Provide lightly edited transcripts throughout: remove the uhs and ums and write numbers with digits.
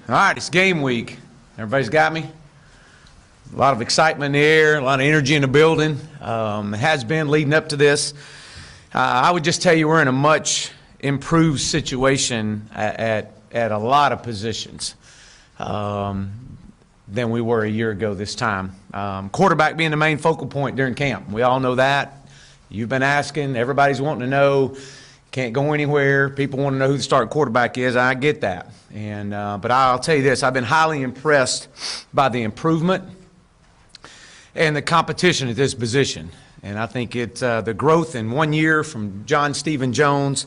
All right, it's game week. Everybody's got me? A lot of excitement in the air, a lot of energy in the building. It has been leading up to this. I would just tell you we're in a much improved situation at a lot of positions than we were a year ago this time. Quarterback being the main focal point during camp. We all know that. You've been asking. Everybody's wanting to know. Can't go anywhere. People want to know who the starting quarterback is. I get that. But I'll tell you this. I've been highly impressed by the improvement and the competition at this position. And I think it's the growth in 1 year from John Stephen Jones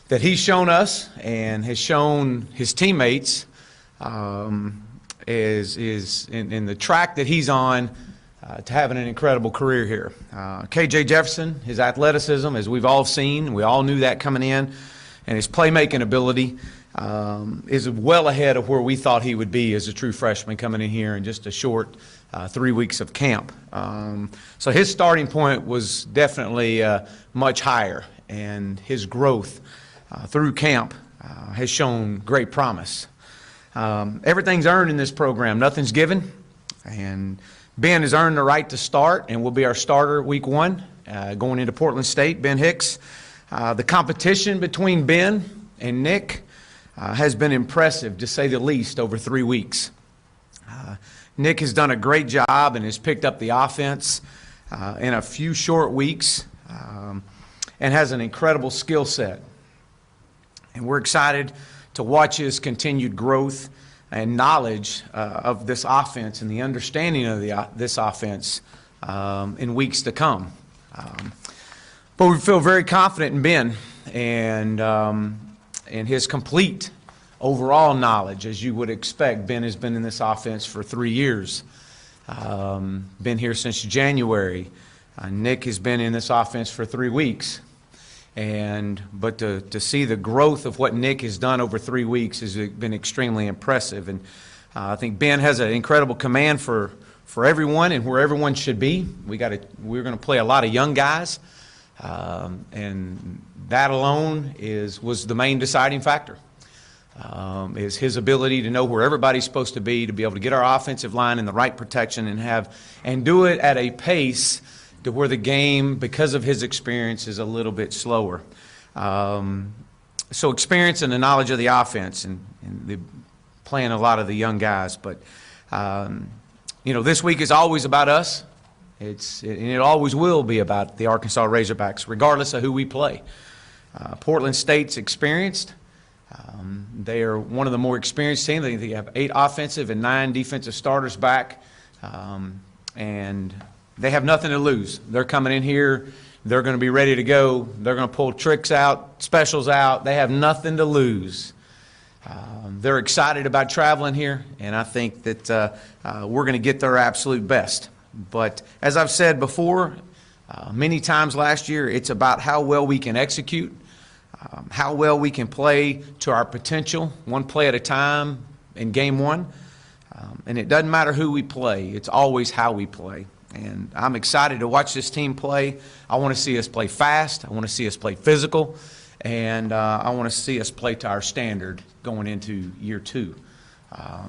that he's shown us and has shown his teammates is in the track that he's on to having an incredible career here. K.J. Jefferson, his athleticism, as we've all seen, we all knew that coming in, and his playmaking ability is well ahead of where we thought he would be as a true freshman coming in here in just a short 3 weeks of camp. So his starting point was definitely much higher, and his growth through camp has shown great promise. Everything's earned in this program. Nothing's given, and Ben has earned the right to start and will be our starter week 1 going into Portland State, Ben Hicks. The competition between Ben and Nick has been impressive, to say the least, over 3 weeks. Nick has done a great job and has picked up the offense in a few short weeks and has an incredible skill set. And we're excited to watch his continued growth and knowledge of this offense and the understanding of this offense in weeks to come. But we feel very confident in Ben and his complete overall knowledge, as you would expect. Ben has been in this offense for 3 years, been here since January. Nick has been in this offense for 3 weeks. But to see the growth of what Nick has done over 3 weeks has been extremely impressive. And I think Ben has an incredible command for everyone and where everyone should be. We're going to play a lot of young guys, and that alone was the main deciding factor. Is his ability to know where everybody's supposed to be able to get our offensive line in the right protection and do it at a pace to where the game, because of his experience, is a little bit slower. So experience and the knowledge of the offense and playing a lot of the young guys. But, this week is always about us. And it always will be about the Arkansas Razorbacks, regardless of who we play. Portland State's experienced. They are one of the more experienced teams. They have 8 offensive and 9 defensive starters back. And they have nothing to lose. They're coming in here. They're going to be ready to go. They're going to pull tricks out, specials out. They have nothing to lose. They're excited about traveling here, and I think that we're going to get their absolute best. But as I've said before, many times last year, it's about how well we can execute, how well we can play to our potential, one play at a time in game 1. And it doesn't matter who we play. It's always how we play. And I'm excited to watch this team play. I want to see us play fast. I want to see us play physical. And I want to see us play to our standard going into year 2.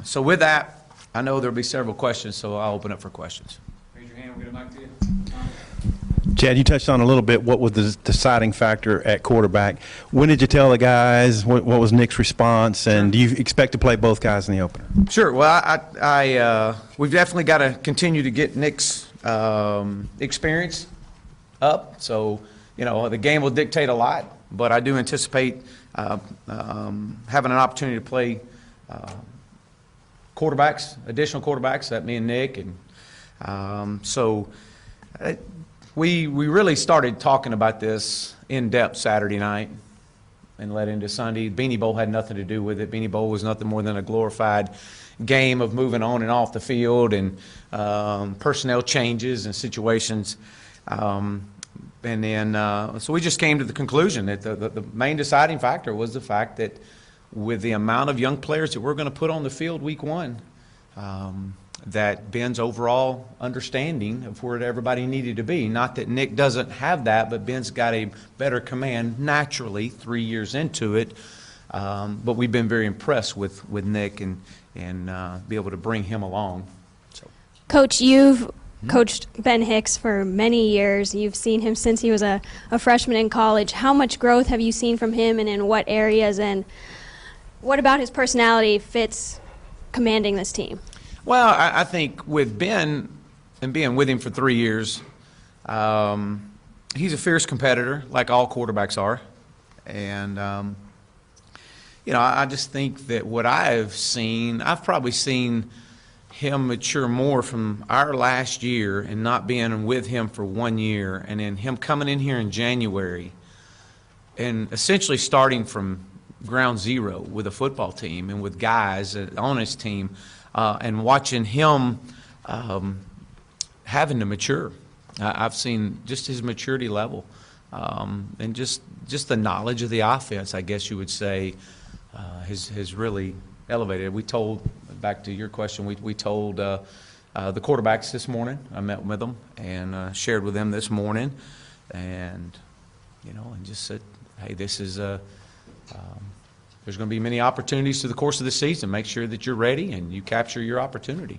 So with that, I know there will be several questions, so I'll open up for questions. Raise your hand. We'll get a mic to you. Chad, you touched on a little bit what was the deciding factor at quarterback. When did you tell the guys? What was Nick's response? And do you expect to play both guys in the opener? Sure. Well, we've definitely got to continue to get Nick's experience up. So, the game will dictate a lot, but I do anticipate having an opportunity to play additional quarterbacks, that me and Nick. And we really started talking about this in depth Saturday night and led into Sunday. Beanie Bowl had nothing to do with it. Beanie Bowl was nothing more than a glorified game of moving on and off the field and personnel changes and situations. So we just came to the conclusion that the main deciding factor was the fact that with the amount of young players that we're going to put on the field week 1, that Ben's overall understanding of where everybody needed to be. Not that Nick doesn't have that, but Ben's got a better command naturally 3 years into it But we've been very impressed with Nick and be able to bring him along. So. Coach, you've coached Ben Hicks for many years. You've seen him since he was a freshman in college. How much growth have you seen from him, and in what areas, and what about his personality fits commanding this team? Well, I think with Ben and being with him for 3 years, he's a fierce competitor, like all quarterbacks are. And, I just think that what I've seen, I've probably seen him mature more from our last year and not being with him for 1 year, and then him coming in here in January and essentially starting from ground zero with a football team and with guys on his team, and watching him having to mature. I've seen just his maturity level, and just the knowledge of the offense, I guess you would say, has really elevated. We told, back to your question, we told the quarterbacks this morning. I met with them and shared with them this morning, and and just said, hey, this is there's going to be many opportunities through the course of the season. Make sure that you're ready and you capture your opportunity.